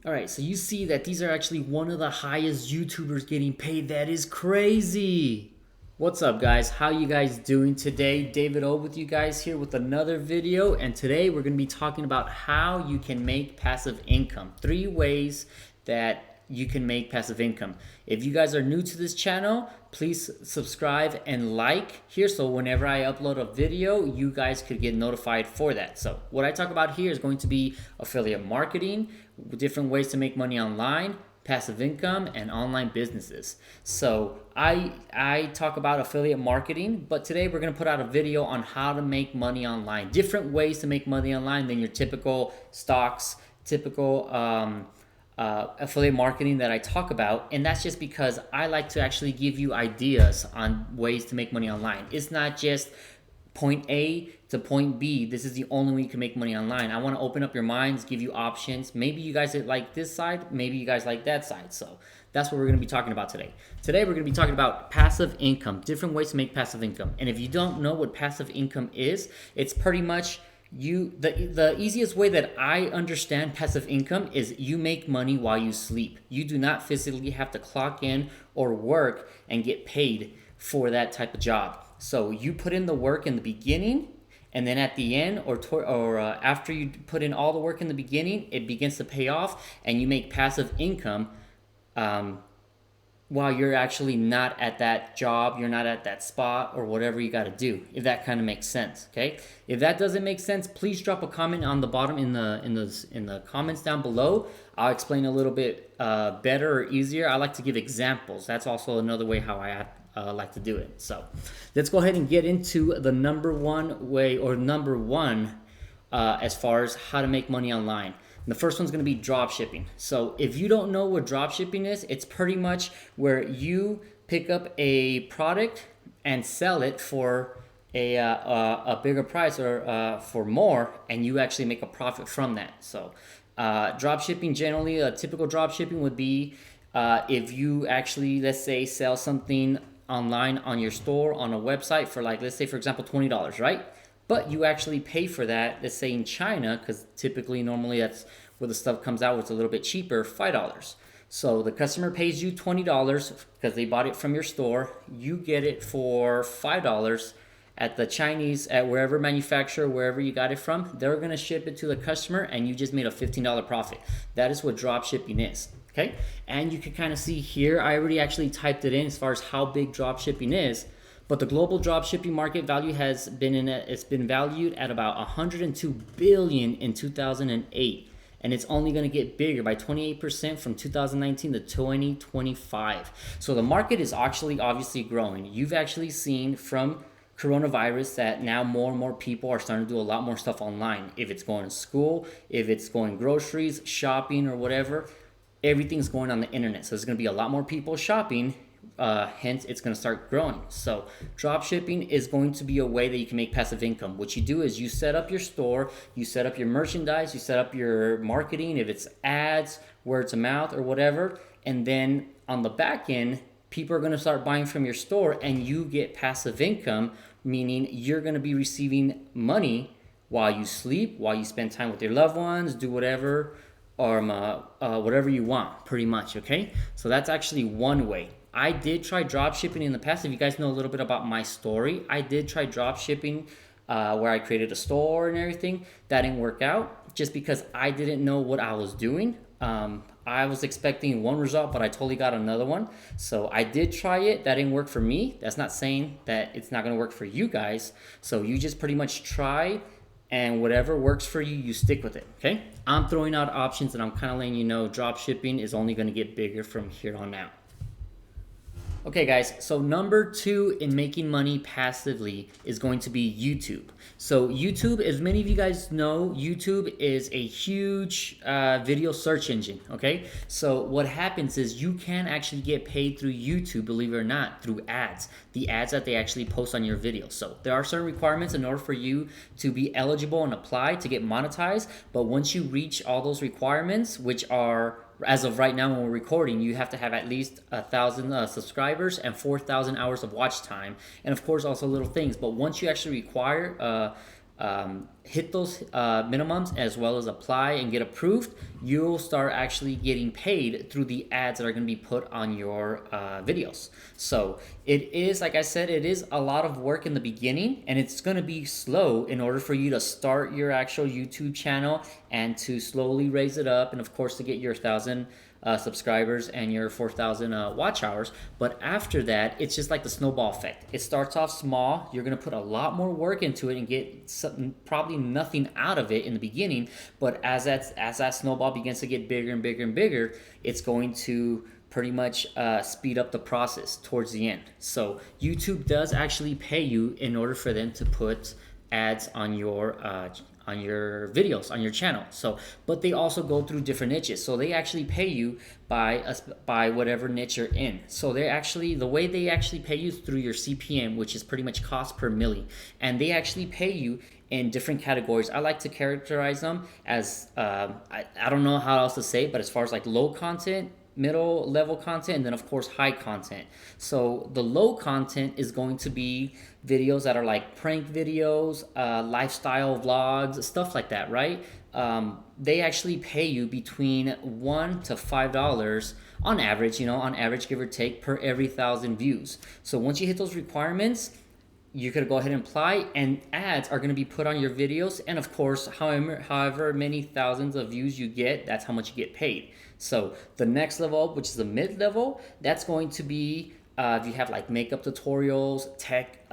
All right, so you see that these are actually one of the highest YouTubers getting paid. That is crazy. What's up, guys? How you guys doing today? David O with you guys here with another video, and today we're going to be talking about how you can make passive income. 3 ways that you can make passive income. If you guys are new to this channel, please subscribe and like here, so whenever I upload a video, you guys could get notified for that. So what I talk about here is going to be affiliate marketing, different ways to make money online, passive income, and online businesses. So I talk about affiliate marketing, but today we're going to put out a video on how to make money online, different ways to make money online than your typical stocks, typical affiliate marketing that I talk about. And that's just because I like to actually give you ideas on ways to make money online. It's not just point A to point B. This is the only way you can make money online. I want to open up your minds, give you options. Maybe you guys like this side, maybe you guys like that side. So that's what we're going to be talking about today. Today we're going to be talking about passive income, different ways to make passive income. And if you don't know what passive income is, it's pretty much the easiest way that I understand passive income is you make money while you sleep. You do not physically have to clock in or work and get paid for that type of job. So you put in the work in the beginning, and then at the end or after you put in all the work in the beginning, it begins to pay off, and you make passive income while you're actually not at that job, you're not at that spot or whatever you got to do, if that kind of makes sense. Okay, if that doesn't make sense, please drop a comment on the bottom in the comments down below. I'll explain a little bit better or easier. I like to give examples. That's also another way how I like to do it. So let's go ahead and get into the number one as far as how to make money online. And the first one's going to be drop shipping. So if you don't know what drop shipping is, it's pretty much where you pick up a product and sell it for a bigger price or for more, and you actually make a profit from that. So drop shipping, generally a typical drop shipping would be if you actually, let's say, sell something online on your store on a website for, like, let's say for example $20, right? But you actually pay for that, let's say in China, because typically normally that's where the stuff comes out, it's a little bit cheaper, $5. So the customer pays you $20 because they bought it from your store. You get it for $5 at the Chinese, at wherever manufacturer, wherever you got it from. They're going to ship it to the customer, and you just made a $15 profit. That is what drop shipping is. Okay, and you can kind of see here, I already actually typed it in as far as how big drop shipping is. But the global drop shipping market value has been it's been valued at about 102 billion in 2008, and it's only going to get bigger by 28% from 2019 to 2025. So the market is actually obviously growing. You've actually seen from coronavirus that now more and more people are starting to do a lot more stuff online. If it's going to school, if it's going groceries, shopping, or whatever, everything's going on the internet. So there's going to be a lot more people shopping. Hence, it's going to start growing. So drop shipping is going to be a way that you can make passive income. What you do is you set up your store, you set up your merchandise, you set up your marketing, if it's ads, word of mouth, or whatever. And then on the back end, people are going to start buying from your store, and you get passive income, meaning you're going to be receiving money while you sleep, while you spend time with your loved ones, do whatever, or whatever you want, pretty much. Okay, so that's actually one way. I did try drop shipping in the past. If you guys know a little bit about my story, I did try drop shipping where I created a store and everything. That didn't work out just because I didn't know what I was doing. I was expecting one result, but I totally got another one. So I did try it. That didn't work for me. That's not saying that it's not going to work for you guys. So you just pretty much try, and whatever works for you, you stick with it. Okay? I'm throwing out options, and I'm kind of letting you know drop shipping is only going to get bigger from here on out. Okay guys, so number 2 in making money passively is going to be YouTube. So YouTube, as many of you guys know, YouTube is a huge video search engine, okay? So what happens is you can actually get paid through YouTube, believe it or not, through ads. The ads that they actually post on your video. So there are certain requirements in order for you to be eligible and apply to get monetized, but once you reach all those requirements, which are, as of right now when we're recording, you have to have at least 1,000 subscribers and 4,000 hours of watch time, and of course also little things. But once you actually require hit those minimums as well as apply and get approved, you'll start actually getting paid through the ads that are going to be put on your videos. So it is, like I said, it is a lot of work in the beginning, and it's going to be slow in order for you to start your actual YouTube channel and to slowly raise it up, and of course to get your 1,000 subscribers and your 4,000 watch hours. But after that, it's just like the snowball effect. It starts off small. You're going to put a lot more work into it and get probably nothing out of it in the beginning. But as that snowball begins to get bigger and bigger and bigger, it's going to pretty much speed up the process towards the end. So YouTube does actually pay you in order for them to put ads on your videos on your channel. So, but they also go through different niches. So they actually pay you by whatever niche you're in. So they actually, the way they actually pay you is through your CPM, which is pretty much cost per milli, and they actually pay you in different categories. I like to characterize them as I don't know how else to say it, but as far as like low content, middle level content, and then of course high content. So the low content is going to be videos that are like prank videos, lifestyle vlogs, stuff like that, right? They actually pay you between $1 to $5 on average, on average, give or take, per every 1,000 views. So once you hit those requirements, you could go ahead and apply, and ads are going to be put on your videos. And of course, however many thousands of views you get, that's how much you get paid. So the next level, which is the mid level, that's going to be if you have like makeup tutorials, tech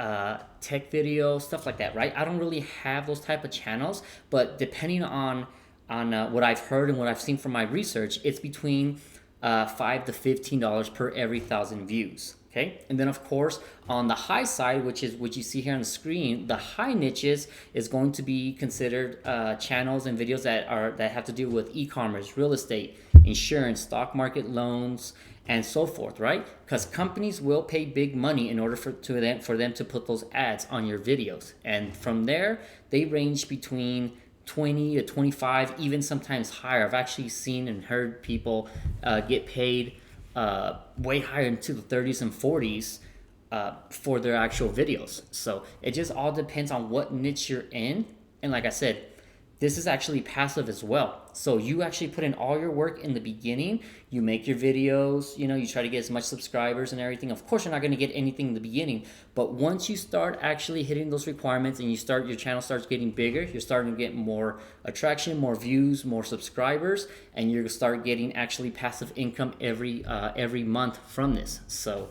videos, stuff like that, right? I don't really have those type of channels, but depending on what I've heard and what I've seen from my research, it's between $5 to $15 per every 1,000 views. Okay, and then of course on the high side, which is what you see here on the screen, the high niches is going to be considered channels and videos that have to do with e-commerce, real estate, insurance, stock market, loans, and so forth, right? Because companies will pay big money in order for them to put those ads on your videos, and from there they range between 20 to 25, even sometimes higher. I've actually seen and heard people get paid way higher into the 30s and 40s for their actual videos. So it just all depends on what niche you're in. And like I said, this is actually passive as well. So you actually put in all your work in the beginning. You make your videos, you try to get as much subscribers and everything. Of course, you're not going to get anything in the beginning, but once you start actually hitting those requirements and your channel starts getting bigger, you're starting to get more attraction, more views, more subscribers, and you're going to start getting actually passive income every month from this. So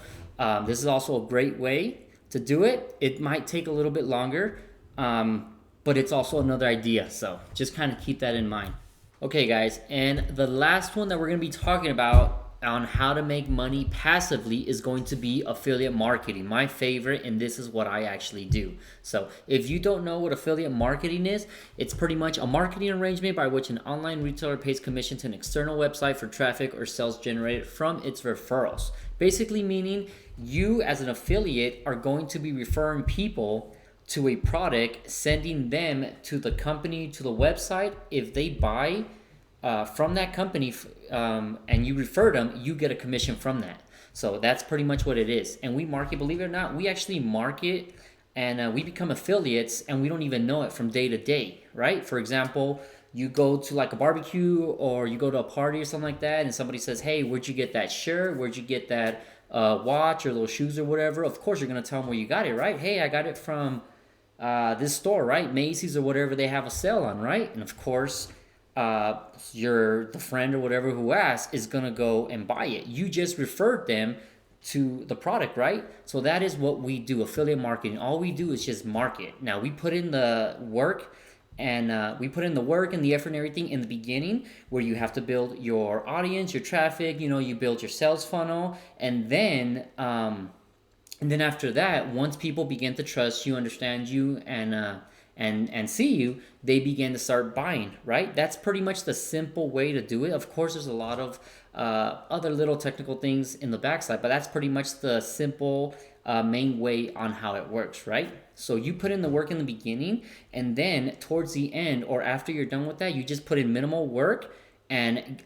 this is also a great way to do it. It might take a little bit longer, but it's also another idea. So just kind of keep that in mind. Okay, guys, and the last one that we're going to be talking about on how to make money passively is going to be affiliate marketing, my favorite, and this is what I actually do. So if you don't know what affiliate marketing is, it's pretty much a marketing arrangement by which an online retailer pays commission to an external website for traffic or sales generated from its referrals. Basically meaning you as an affiliate are going to be referring people to a product, sending them to the company, to the website. If they buy from that company and you refer them, you get a commission from that. So that's pretty much what it is. And we market, believe it or not, we actually market and we become affiliates and we don't even know it from day to day, right? For example, you go to like a barbecue or you go to a party or something like that, and somebody says, hey, where'd you get that shirt? Where'd you get that watch or those shoes or whatever? Of course, you're going to tell them where you got it, right? Hey, I got it from this store, right? Macy's or whatever, they have a sale on, right? And of course, the friend or whatever who asked is gonna go and buy it. You just referred them to the product, right? So that is what we do, affiliate marketing. All we do is just market. Now we put in the work and the effort and everything in the beginning, where you have to build your audience, your traffic, you build your sales funnel, and then after that, once people begin to trust you, understand you, and see you, they begin to start buying, right? That's pretty much the simple way to do it. Of course, there's a lot of other little technical things in the backside, but that's pretty much the simple main way on how it works, right? So you put in the work in the beginning, and then towards the end or after you're done with that, you just put in minimal work and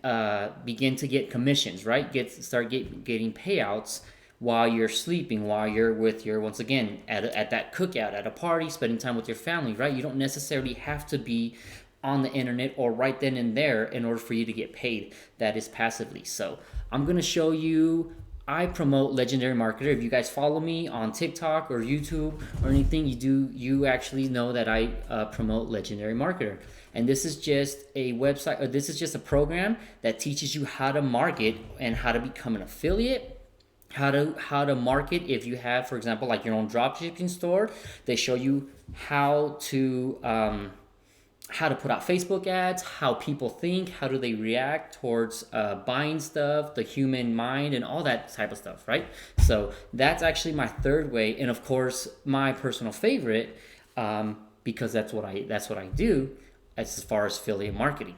begin to get commissions, right? Getting payouts while you're sleeping, while you're with your, once again, at that cookout, at a party, spending time with your family, right? You don't necessarily have to be on the internet or right then and there in order for you to get paid. That is passively. So I'm going to show you. I promote Legendary Marketer. If you guys follow me on TikTok or YouTube or anything, you actually know that I promote Legendary Marketer. And this is just a website, or this is just a program that teaches you how to market and how to become an affiliate, how to market. If you have, for example, like your own dropshipping store, they show you how to put out Facebook ads, how people think, how do they react towards buying stuff, the human mind, and all that type of stuff, right? So that's actually my third way, and of course my personal favorite, because that's what I do as far as affiliate marketing.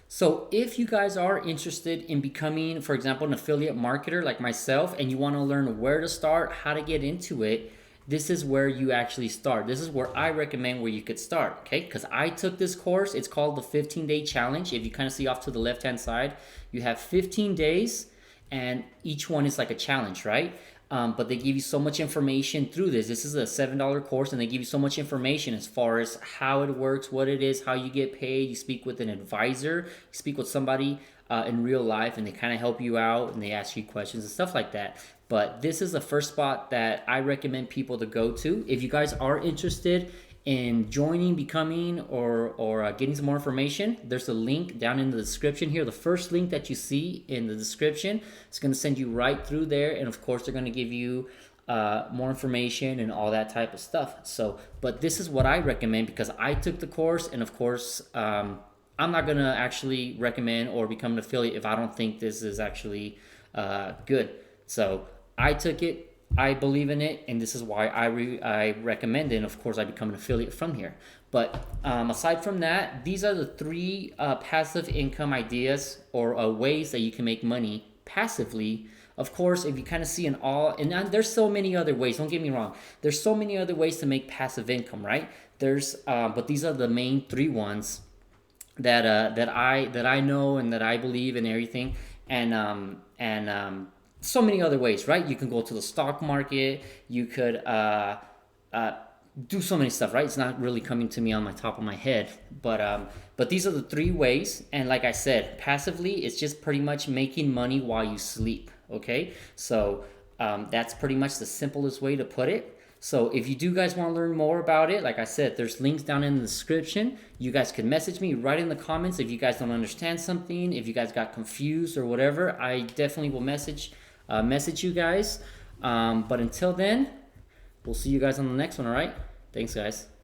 So if you guys are interested in becoming, for example, an affiliate marketer like myself, and you want to learn where to start, how to get into it, this is where you actually start. This is where I recommend where you could start, okay? Because I took this course. It's called the 15-day challenge. If you kind of see off to the left-hand side, you have 15 days, and each one is like a challenge, right? But they give you so much information through this. This is a $7 course, and they give you so much information as far as how it works, what it is, how you get paid. You speak with an advisor. You speak with somebody in real life, and they kind of help you out, and they ask you questions and stuff like that. But this is the first spot that I recommend people to go to. If you guys are interested in joining, becoming, or getting some more information, there's a link down in the description here. The first link that you see in the description is going to send you right through there. And of course, they're going to give you more information and all that type of stuff. So, but this is what I recommend because I took the course, and of course, I'm not going to actually recommend or become an affiliate if I don't think this is actually good. So I took it, I believe in it, and this is why I recommend it. And of course, I become an affiliate from here. But aside from that, these are the three passive income ideas or ways that you can make money passively. Of course, if you kind of see in all, and there's so many other ways. Don't get me wrong. There's so many other ways to make passive income, right? But these are the main three ones that I know and that I believe in everything, and so many other ways, right? You can go to the stock market. You could do so many stuff, right? It's not really coming to me on my top of my head, but these are the three ways. And like I said, passively, it's just pretty much making money while you sleep. Okay, so that's pretty much the simplest way to put it. So if you do guys want to learn more about it, like I said, there's links down in the description. You guys can message me, write in the comments if you guys don't understand something, if you guys got confused or whatever. I definitely will message you guys. But until then, we'll see you guys on the next one, all right? Thanks, guys.